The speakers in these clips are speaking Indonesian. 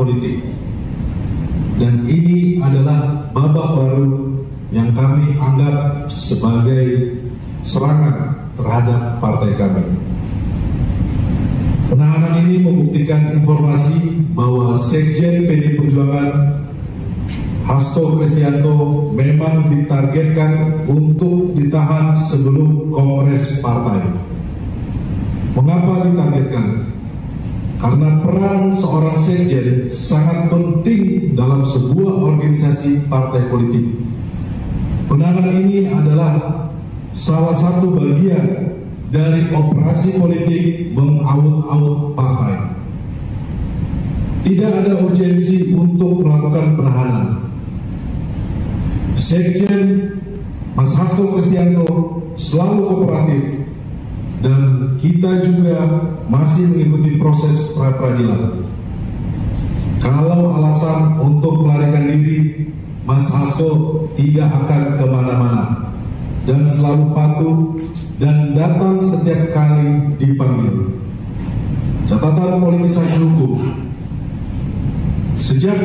politik. Dan ini adalah babak baru yang kami anggap sebagai serangan terhadap partai kami. Penahanan ini membuktikan informasi bahwa Sekjen PDI Perjuangan Hasto Kristianto memang ditargetkan untuk ditahan sebelum kongres partai. Mengapa ditargetkan? Karena peran seorang sekjen sangat penting dalam sebuah organisasi partai politik. Penahanan ini adalah salah satu bagian dari operasi politik mengaut-aut partai. Tidak ada urgensi untuk melakukan penahanan. Sekjen Mas Hasto Kristianto selalu kooperatif dan kita juga masih mengikuti proses pra-peradilan. Kalau alasan untuk melarikan diri, Mas Hasto tidak akan kemana-mana dan selalu patuh dan datang setiap kali dipanggil. Catatan politisasi hukum. Sejak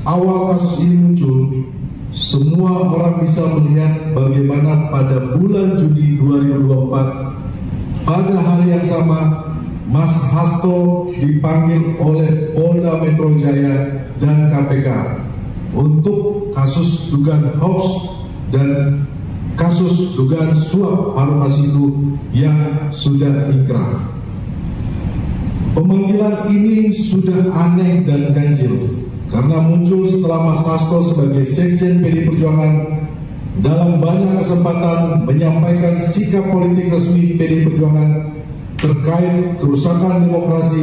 awal kasus ini muncul, semua orang bisa melihat bagaimana pada bulan Juni 2024 pada hari yang sama Mas Hasto dipanggil oleh Polda Metro Jaya dan KPK untuk kasus dugaan hoax dan kasus dugaan suap Harun Masiku yang sudah inkrah. Pemanggilan ini sudah aneh dan ganjil karena muncul setelah Mas Hasto sebagai Sekjen PDI Perjuangan dalam banyak kesempatan menyampaikan sikap politik resmi PDI Perjuangan terkait kerusakan demokrasi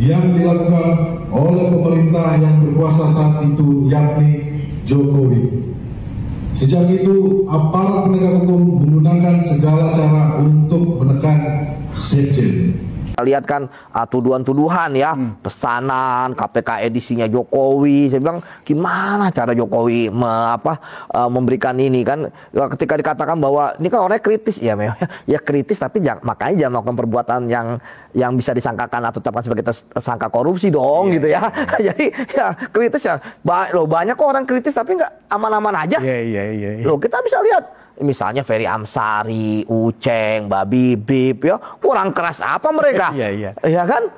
yang dilakukan oleh pemerintah yang berkuasa saat itu, yakni Jokowi. Sejak itu, aparat penegak hukum menggunakan segala cara untuk menekan Sekjen. Lihat kan tuduhan-tuduhan ya, pesanan KPK edisinya Jokowi. Saya bilang gimana cara Jokowi memberikan ini kan, ketika dikatakan bahwa ini kan orangnya kritis ya, ya kritis tapi makanya jangan melakukan perbuatan yang bisa disangkakan atau tetapkan sebagai tersangka korupsi dong gitu ya. Jadi ya kritis ya, banyak kok orang kritis tapi nggak aman-aman aja. Loh, kita bisa lihat misalnya Ferry Amsari, Uceng, Mbak Bibip, ya kurang keras apa mereka? Ya kan?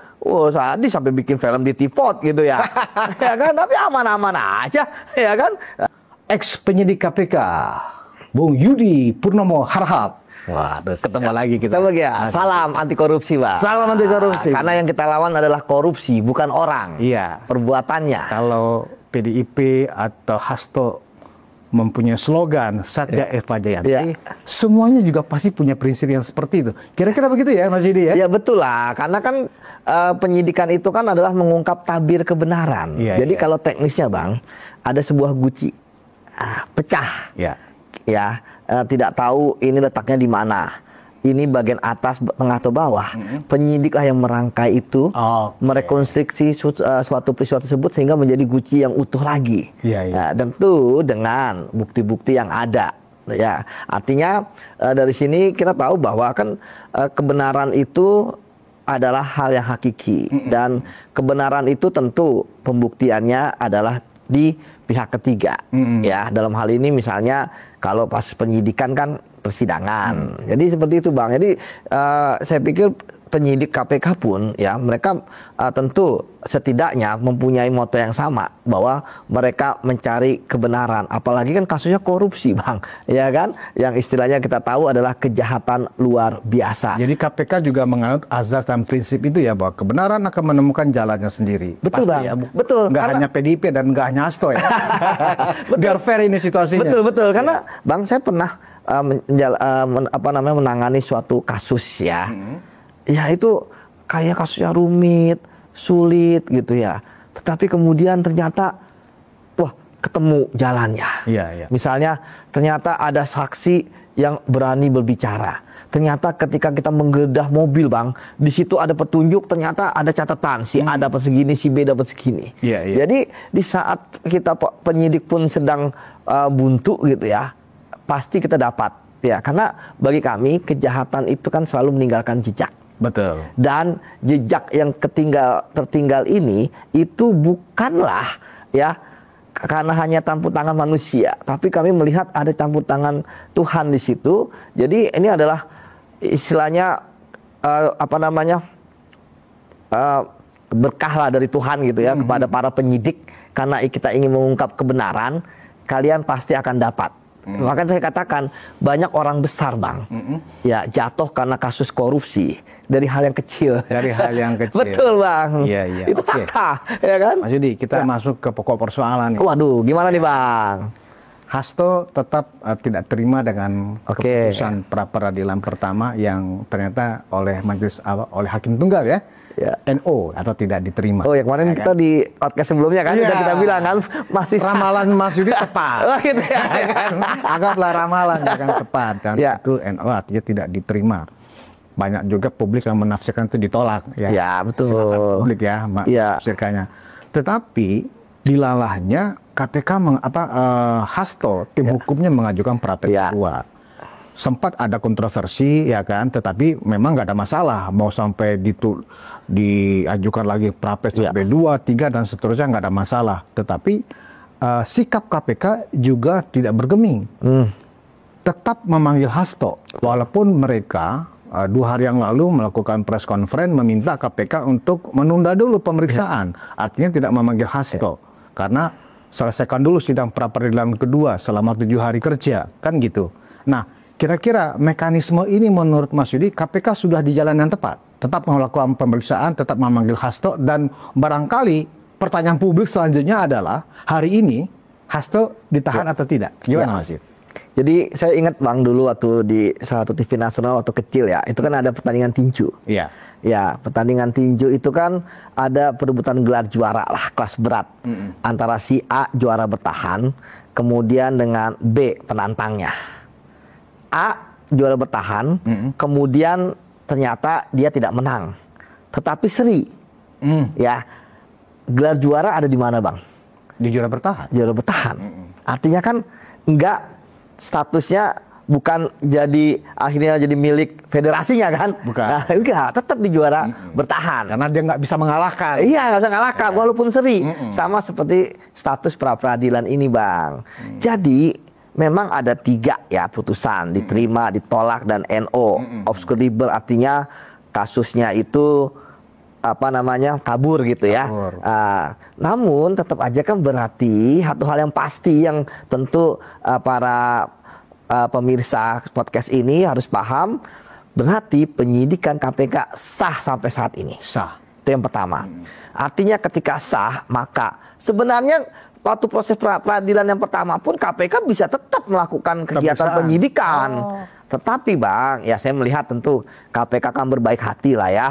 Sadis sampai bikin film di Tifot gitu ya. Ya kan? Tapi aman-aman aja, ya kan? Ex penyidik KPK, Bung Yudi Purnomo Harahap. Wah, ketemu lagi kita. Ketemu ya. Salam anti korupsi, Pak. Salam anti korupsi. Karena yang kita lawan adalah korupsi, bukan orang. Iya. Perbuatannya. Kalau PDIP atau Hasto mempunyai slogan Satya Eva Jayanti, semuanya juga pasti punya prinsip yang seperti itu. Kira-kira begitu ya, Mas Yudi ya? Ya betul lah, karena kan penyidikan itu kan adalah mengungkap tabir kebenaran. Jadi kalau teknisnya Bang, ada sebuah guci pecah, tidak tahu ini letaknya di mana. Ini bagian atas, tengah atau bawah. Penyidiklah yang merangkai itu, merekonstruksi suatu peristiwa tersebut sehingga menjadi guci yang utuh lagi. Nah, tentu dengan bukti-bukti yang ada. Ya, artinya dari sini kita tahu bahwa kan kebenaran itu adalah hal yang hakiki dan kebenaran itu tentu pembuktiannya adalah di pihak ketiga. Ya, dalam hal ini misalnya kalau pas penyidikan kan persidangan. Jadi seperti itu Bang. Jadi saya pikir penyidik KPK pun ya mereka tentu setidaknya mempunyai moto yang sama bahwa mereka mencari kebenaran. Apalagi kan kasusnya korupsi Bang, ya kan? Yang istilahnya kita tahu adalah kejahatan luar biasa. Jadi KPK juga menganut azas dan prinsip itu ya bahwa kebenaran akan menemukan jalannya sendiri. Betul Bang. Ya, betul. Nggak hanya PDIP dan nggak hanya Hasto ya. Biar fair ini situasinya. Betul. Karena Bang saya pernah menangani suatu kasus ya. Ya itu kayak kasusnya rumit, sulit gitu ya. Tetapi kemudian ternyata wah ketemu jalannya. Misalnya ternyata ada saksi yang berani berbicara. Ternyata ketika kita menggeledah mobil Bang, di situ ada petunjuk, ternyata ada catatan si A dapat segini, si B dapat segini. Jadi di saat kita penyidik pun sedang buntu gitu ya, pasti kita dapat ya, karena bagi kami kejahatan itu kan selalu meninggalkan jejak. Betul. Dan jejak yang tertinggal ini itu bukanlah ya karena hanya campur tangan manusia, tapi kami melihat ada campur tangan Tuhan di situ. Jadi ini adalah istilahnya berkah lah dari Tuhan gitu ya kepada para penyidik, karena kita ingin mengungkap kebenaran, kalian pasti akan dapat. Makanya saya katakan banyak orang besar, Bang, ya jatuh karena kasus korupsi dari hal yang kecil. Dari hal yang kecil. Betul, Bang. Iya. Itu fakta, ya kan? Mas Yudi, kita masuk ke pokok persoalan. Waduh, gimana nih, Bang? Hasto tetap tidak terima dengan keputusan pra peradilan pertama yang ternyata oleh oleh hakim tunggal ya. NO atau tidak diterima. Oh ya, kemarin kita di podcast sebelumnya kan sudah kita bilang kan masih ramalan Mas Yudi tepat. Gitu ya. Anggaplah ramalan yang tepat, dan itu NO artinya tidak diterima. Banyak juga publik yang menafsirkan itu ditolak ya. Ya, betul. Silakan publik ya menafsirkannya. Tetapi dilalahnya KPK Hasto tim hukumnya mengajukan pra kedua. Sempat ada kontroversi ya kan, tetapi memang nggak ada masalah mau sampai diajukan lagi prapes B2, 3 dan seterusnya, nggak ada masalah. Tetapi sikap KPK juga tidak bergeming, tetap memanggil Hasto walaupun mereka 2 hari yang lalu melakukan press conference meminta KPK untuk menunda dulu pemeriksaan. Artinya tidak memanggil Hasto karena selesaikan dulu sidang pra peradilan kedua selama 7 hari kerja kan gitu. Nah, kira-kira mekanisme ini menurut Mas Yudi, KPK sudah di jalan yang tepat, tetap melakukan pemeriksaan, tetap memanggil Hasto, dan barangkali pertanyaan publik selanjutnya adalah hari ini Hasto ditahan atau tidak? Gimana Mas Yudi? Jadi saya ingat, Bang, dulu waktu di salah satu TV nasional waktu kecil ya, itu kan ada pertandingan tinju. Iya. Ya, pertandingan tinju itu kan ada perebutan gelar juara lah, kelas berat. Antara si A juara bertahan, kemudian dengan B penantangnya. A juara bertahan, kemudian ternyata dia tidak menang, tetapi seri. Ya, gelar juara ada di mana, Bang? Di juara bertahan. Juara bertahan. Artinya kan enggak, statusnya bukan jadi akhirnya jadi milik federasinya kan? Bukan. Nah, enggak, tetap di juara bertahan. Karena dia nggak bisa mengalahkan. Iya, nggak bisa mengalahkan walaupun seri. Sama seperti status pra peradilan ini, Bang. Jadi memang ada 3 ya putusan, diterima, ditolak, dan NO obscurable, artinya kasusnya itu kabur gitu ya. Namun tetap aja kan berarti satu hal yang pasti yang tentu para pemirsa podcast ini harus paham, berarti penyidikan KPK sah sampai saat ini. Sah. Itu yang pertama. Artinya ketika sah, maka sebenarnya waktu proses peradilan yang pertama pun KPK bisa tetap melakukan kegiatan penyidikan. Tetapi, Bang, ya saya melihat tentu KPK akan berbaik hati lah ya,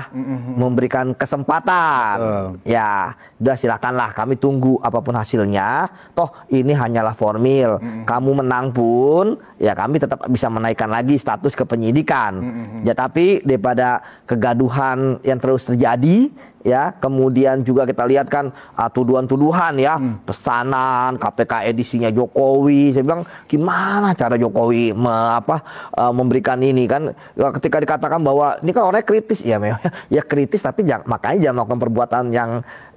memberikan kesempatan. Ya, udah silakanlah, kami tunggu apapun hasilnya. Toh ini hanyalah formil. Kamu menang pun, ya kami tetap bisa menaikkan lagi status ke penyidikan. Ya, tapi daripada kegaduhan yang terus terjadi, ya, kemudian juga kita lihat kan tuduhan-tuduhan ya, pesanan KPK edisinya Jokowi. Saya bilang gimana cara Jokowi memberikan ini kan, ketika dikatakan bahwa ini kan orangnya kritis ya, ya kritis, tapi makanya jangan melakukan perbuatan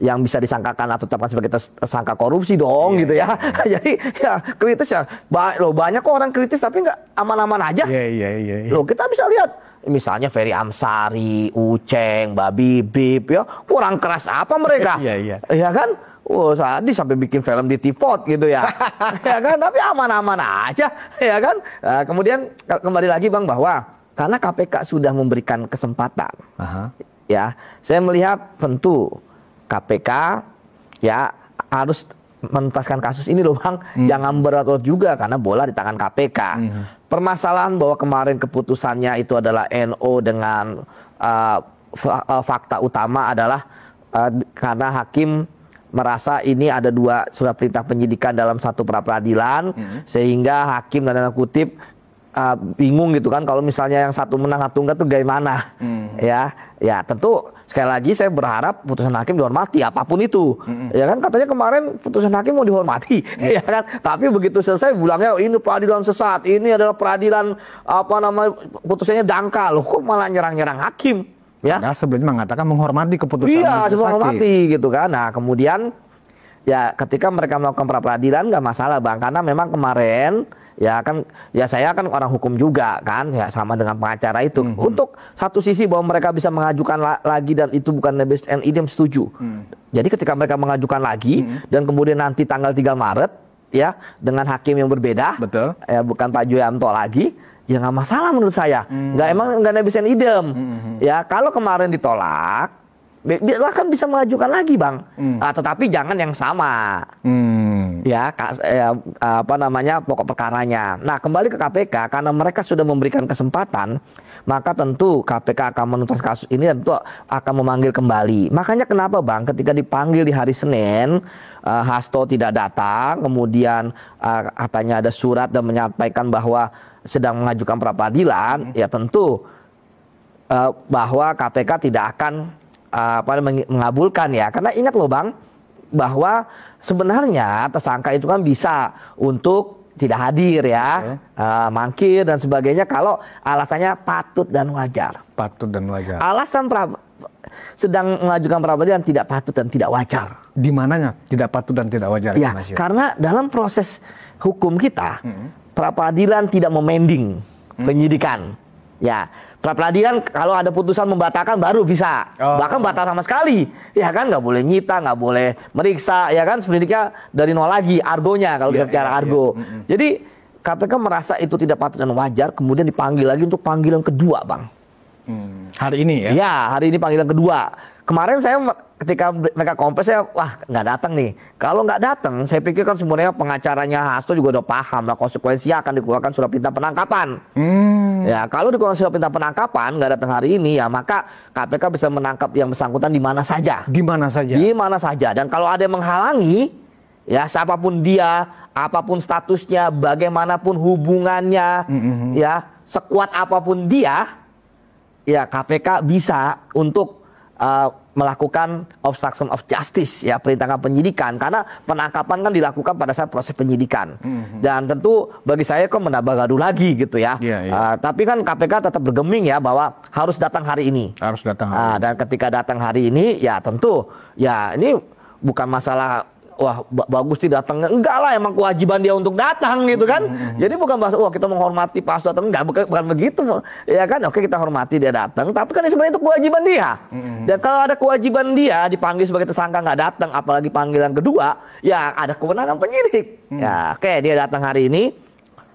yang bisa disangkakan atau tetapkan sebagai tersangka korupsi dong, gitu ya. Jadi ya kritis ya, banyak kok orang kritis tapi nggak aman-aman aja. Loh, kita bisa lihat misalnya Ferry Amsari, Uceng, Babi Bib, ya kurang keras apa mereka? Ya kan? Sadis sampai bikin film di Tivot gitu ya. Ya kan? Tapi aman-aman aja, ya kan? Kemudian kembali lagi, Bang, bahwa karena KPK sudah memberikan kesempatan, ya, saya melihat tentu KPK ya harus menuntaskan kasus ini loh, Bang. Jangan berat-berat juga karena bola di tangan KPK. Permasalahan bahwa kemarin keputusannya itu adalah NO dengan fakta utama adalah karena hakim merasa ini ada 2 surat perintah penyidikan dalam satu pra peradilan, sehingga hakim dan tanda kutip bingung gitu kan, kalau misalnya yang satu menang satu enggak tuh gimana. Ya tentu sekali lagi saya berharap putusan hakim dihormati apapun itu. Ya kan, katanya kemarin putusan hakim mau dihormati, ya kan, tapi begitu selesai bilangnya ini peradilan sesat, ini adalah peradilan putusannya dangkal. Loh, kok malah nyerang-nyerang hakim? Ya. Nah, sebelumnya mengatakan menghormati keputusan. Iya, menghormati gitu kan. Nah, kemudian ya ketika mereka melakukan pra peradilan nggak masalah Bang, karena memang kemarin ya kan, ya saya kan orang hukum juga kan, ya sama dengan pengacara itu. Untuk satu sisi bahwa mereka bisa mengajukan lagi dan itu bukan nebis and idem, setuju. Jadi ketika mereka mengajukan lagi dan kemudian nanti tanggal 3 Maret ya dengan hakim yang berbeda, betul, ya bukan Pak Juyanto lagi, ya nggak masalah menurut saya. Nggak nebis and idem. Ya kalau kemarin ditolak, kan bisa mengajukan lagi Bang. Tetapi jangan yang sama. Ya, apa namanya, pokok perkaranya. Nah, kembali ke KPK, karena mereka sudah memberikan kesempatan, maka tentu KPK akan menuntas kasus ini dan tentu akan memanggil kembali. Makanya kenapa Bang, ketika dipanggil di hari Senin, Hasto tidak datang, kemudian katanya ada surat dan menyampaikan bahwa sedang mengajukan pra peradilan, ya tentu bahwa KPK tidak akan mengabulkan ya. Karena ingat loh Bang, bahwa sebenarnya tersangka itu kan bisa untuk tidak hadir ya, mangkir dan sebagainya kalau alasannya patut dan wajar. Patut dan wajar. Alasan sedang mengajukan pra peradilan tidak patut dan tidak wajar. Di mananya tidak patut dan tidak wajar? Ya, karena dalam proses hukum kita, pra peradilan tidak memending penyidikan. Ya, pra peradilan kalau ada putusan membatalkan baru bisa, bahkan batal sama sekali, ya kan, nggak boleh nyita, nggak boleh meriksa, ya kan, seperindik dari nol lagi, argonya kalau kita bicara argo. Jadi KPK merasa itu tidak patut dan wajar, kemudian dipanggil lagi untuk panggilan kedua Bang. Hari ini ya? Ya, hari ini panggilan kedua. Kemarin saya ketika mereka kompres, saya wah nggak datang nih. Kalau nggak datang, saya pikir kan sebenarnya pengacaranya Hasto juga udah paham lah konsekuensinya akan dikeluarkan surat perintah penangkapan. Ya, kalau dikeluarkan surat perintah penangkapan nggak datang hari ini, ya maka KPK bisa menangkap yang bersangkutan di mana saja. Di mana saja. Di mana saja. Dan kalau ada yang menghalangi, ya siapapun dia, apapun statusnya, bagaimanapun hubungannya, ya sekuat apapun dia, ya KPK bisa untuk melakukan obstruction of justice, ya perintangan penyidikan, karena penangkapan kan dilakukan pada saat proses penyidikan. Dan tentu bagi saya kok menambah gaduh lagi gitu ya. Tapi kan KPK tetap bergeming ya bahwa harus datang hari ini. Harus datang hari ini. Dan ketika datang hari ini ya tentu ya ini bukan masalah wah bagus tidak datang, enggak lah, emang kewajiban dia untuk datang gitu kan. Jadi bukan bahasa wah kita menghormati pas datang, enggak, bukan begitu ya kan. Oke, kita hormati dia datang, tapi kan sebenarnya itu kewajiban dia. Dan kalau ada kewajiban dia dipanggil sebagai tersangka nggak datang, apalagi panggilan kedua, ya ada kewenangan penyidik. Ya oke, dia datang hari ini,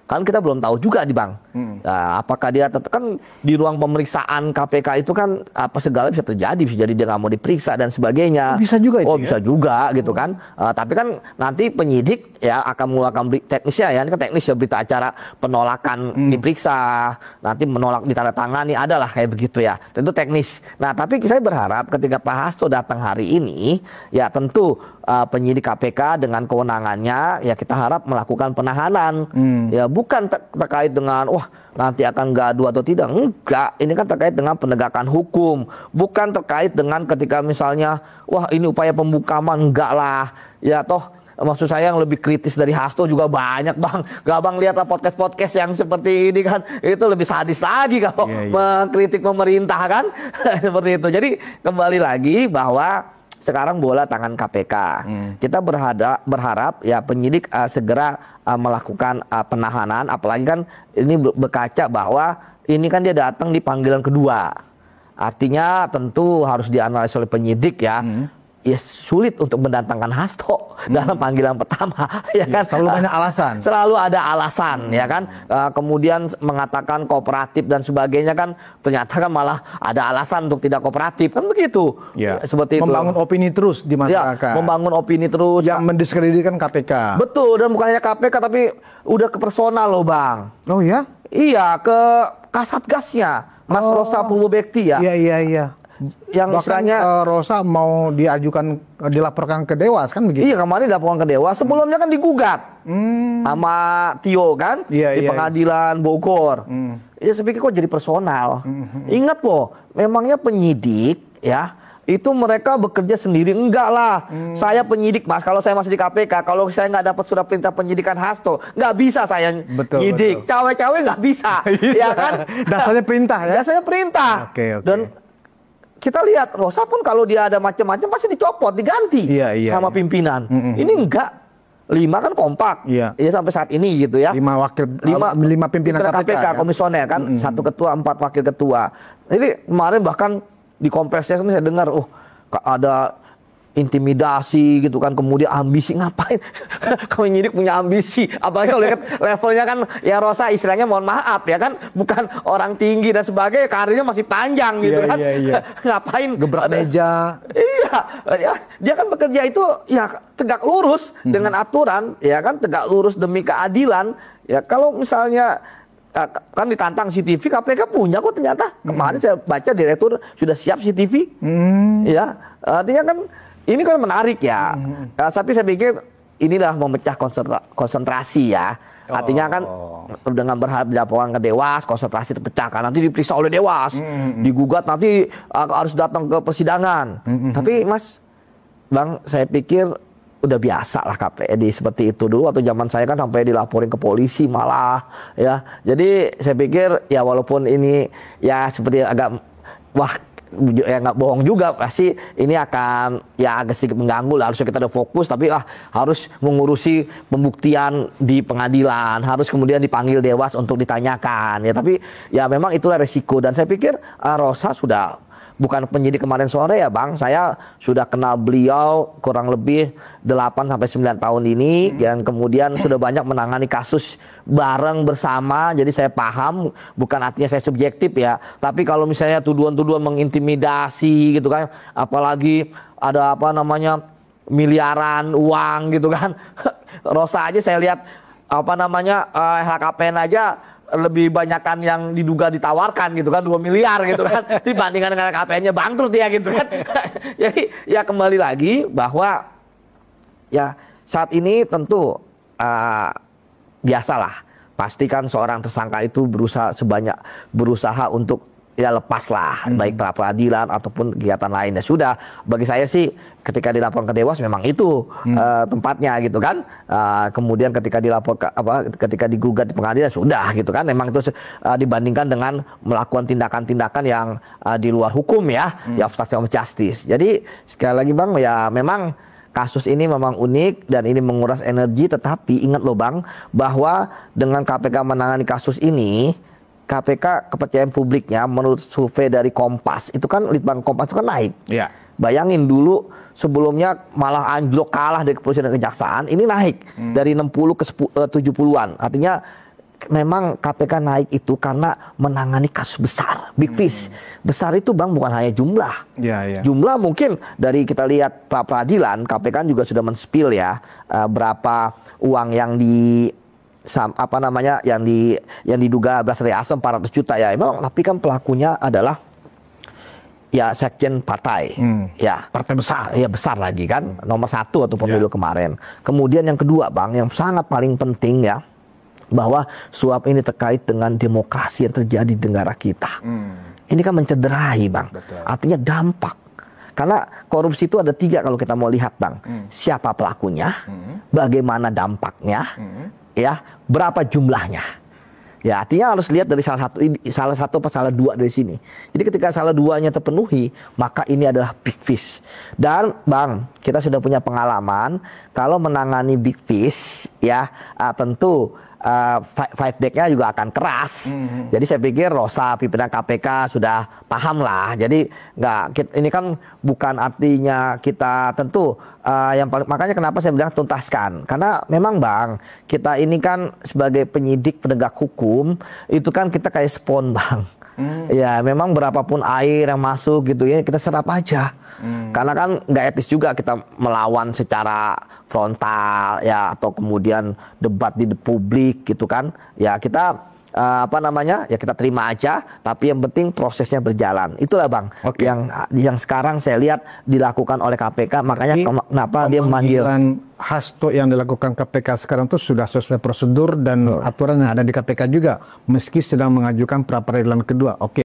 kan kita belum tahu juga di Bang. Nah, apakah dia tetap kan di ruang pemeriksaan KPK itu kan apa segala bisa terjadi, bisa jadi dia nggak mau diperiksa dan sebagainya. Bisa juga itu. Bisa juga gitu kan. Tapi kan nanti penyidik ya akan mengeluarkan teknisnya ya, ini kan teknis ya, berita acara penolakan diperiksa, nanti menolak ditandatangani, adalah kayak begitu ya. Tentu teknis. Nah, tapi saya berharap ketika Pak Hasto datang hari ini, ya tentu penyidik KPK dengan kewenangannya ya kita harap melakukan penahanan. Ya bukan terkait dengan wah nanti akan gaduh atau tidak, enggak. Ini kan terkait dengan penegakan hukum, bukan terkait dengan ketika misalnya wah ini upaya pembukaman, enggak lah. Ya toh maksud saya yang lebih kritis dari Hasto juga banyak Bang. Gak Bang lihat podcast-podcast yang seperti ini kan, itu lebih sadis lagi kalau mengkritik pemerintah kan. Seperti itu. Jadi kembali lagi bahwa sekarang bola tangan KPK. Kita berharap ya penyidik segera melakukan penahanan, apalagi kan ini berkaca bahwa ini kan dia datang di panggilan kedua. Artinya tentu harus dianalisis oleh penyidik ya. Ya sulit untuk mendatangkan Hasto dalam panggilan pertama, ya kan? Selalu banyak alasan. Selalu ada alasan, ya kan? Kemudian mengatakan kooperatif dan sebagainya kan, ternyata kan malah ada alasan untuk tidak kooperatif, kan begitu? Ya. Seperti itu. Membangun opini terus di masyarakat. Ya, membangun opini terus. Yang mendiskreditkan KPK. Betul, dan bukan hanya KPK tapi udah ke personal loh Bang. Oh ya? Iya, ke Kasatgasnya, Mas Rosa Purwobekti ya. Iya. Yang bahkan istilahnya Rosa mau dilaporkan ke Dewas kan begitu? Iya, kemarin dilaporkan ke Dewas. Sebelumnya kan digugat sama Tio kan di pengadilan Bogor. Ya saya pikir kok jadi personal. Ingat loh, memangnya penyidik ya itu mereka bekerja sendiri, enggak lah. Saya penyidik Mas, kalau saya masih di KPK, kalau saya nggak dapat surat perintah penyidikan Hasto, nggak bisa saya nyidik. Cawe-cawe nggak bisa, ya kan? Dasarnya perintah ya? Dasarnya perintah. Oke. Dan kita lihat Rosa pun kalau dia ada macam-macam pasti dicopot, diganti sama pimpinan. Ini enggak. 5 kan kompak, ya sampai saat ini gitu ya. 5 pimpinan KPK, komisioner kan, 1 ketua, 4 wakil ketua. Jadi kemarin bahkan di kompresnya saya dengar, ada intimidasi gitu kan, kemudian ambisi, ngapain kalau penyidik punya ambisi, apalagi kalau lihat levelnya kan ya Rosa istilahnya mohon maaf ya kan, bukan orang tinggi dan sebagainya, karirnya masih panjang gitu kan. Ngapain gebrak meja. Iya, dia kan bekerja itu ya tegak lurus dengan aturan, ya kan, tegak lurus demi keadilan. Ya kalau misalnya kan ditantang CCTV, KPK punya kok ternyata. Kemarin saya baca direktur sudah siap CCTV. Ya, artinya kan ini kan menarik ya. Tapi saya pikir inilah memecah konsentrasi ya. Artinya kan dengan berharap dilaporkan ke Dewas, konsentrasi terpecah kan. Nanti diperiksa oleh Dewas, digugat nanti harus datang ke persidangan. Tapi Mas, Bang, saya pikir udah biasa lah KPD seperti itu dulu. Atau zaman saya kan sampai dilaporin ke polisi malah ya. Jadi saya pikir ya walaupun ini ya seperti agak ya nggak bohong juga, pasti ini akan ya agak sedikit mengganggu lah. Harusnya kita udah fokus, tapi harus mengurusi pembuktian di pengadilan, harus kemudian dipanggil Dewas untuk ditanyakan ya. Tapi ya memang itulah resiko, dan saya pikir Rosa sudah bukan penyidik kemarin sore ya Bang, saya sudah kenal beliau kurang lebih 8-9 tahun ini, dan kemudian sudah banyak menangani kasus bareng bersama, jadi saya paham, bukan artinya saya subjektif ya, tapi kalau misalnya tuduhan-tuduhan mengintimidasi gitu kan, apalagi ada miliaran uang gitu kan, Rosa aja saya lihat LHKPN aja lebih banyakkan yang diduga ditawarkan gitu kan, 2 miliar gitu kan, dibandingkan dengan KPN-nya bangkrut ya gitu kan. Jadi ya kembali lagi bahwa ya saat ini tentu biasalah, pastikan seorang tersangka itu berusaha untuk ya lepas lah, baik pra peradilan ataupun kegiatan lainnya. Sudah, bagi saya sih ketika dilaporkan ke Dewas memang itu tempatnya gitu kan. Kemudian ketika ketika digugat di pengadilan sudah gitu kan. Memang itu dibandingkan dengan melakukan tindakan-tindakan yang di luar hukum ya, ya obstruction of justice. Jadi sekali lagi Bang, ya memang kasus ini memang unik dan ini menguras energi, tetapi ingat loh Bang, bahwa dengan KPK menangani kasus ini, KPK kepercayaan publiknya menurut survei dari Kompas itu kan, Litbang Kompas itu kan naik. Ya. Bayangin dulu sebelumnya malah anjlok, kalah dari kepolisian dan kejaksaan, ini naik dari 60 ke 70-an. Artinya memang KPK naik itu karena menangani kasus besar, big fish. Besar itu Bang bukan hanya jumlah. Jumlah mungkin dari kita lihat pra peradilan, KPK juga sudah men-spill ya berapa uang yang yang diduga berasal dari Asam 400 juta ya. Memang, tapi kan pelakunya adalah ya sekjen partai, ya partai besar, ya besar lagi kan, nomor 1 atau pemilu kemarin. Kemudian yang kedua Bang, yang sangat paling penting ya, bahwa suap ini terkait dengan demokrasi yang terjadi di negara kita. Ini kan mencederai Bang. Betul. Artinya dampak. Karena korupsi itu ada 3 kalau kita mau lihat Bang. Siapa pelakunya, bagaimana dampaknya, ya berapa jumlahnya. Ya artinya harus lihat dari salah satu atau salah 2 dari sini. Jadi ketika salah 2-nya terpenuhi, maka ini adalah big fish. Dan Bang, kita sudah punya pengalaman kalau menangani big fish ya, tentu fight back-nya juga akan keras. Jadi saya pikir Rosa, pimpinan KPK sudah paham lah. Jadi ini kan bukan artinya kita tentu makanya kenapa saya bilang tuntaskan. Karena memang Bang, kita ini kan sebagai penyidik penegak hukum itu kan kita kayak spon Bang. Ya memang berapapun air yang masuk gitu ya, kita serap aja. Karena kan nggak etis juga kita melawan secara frontal ya, atau kemudian debat di publik gitu kan. Ya kita ya kita terima aja, tapi yang penting prosesnya berjalan. Itulah Bang yang sekarang saya lihat dilakukan oleh KPK. Makanya kenapa dia memanggil Hasto yang dilakukan KPK sekarang itu sudah sesuai prosedur dan aturan yang ada di KPK juga, meski sedang mengajukan pra peradilan kedua.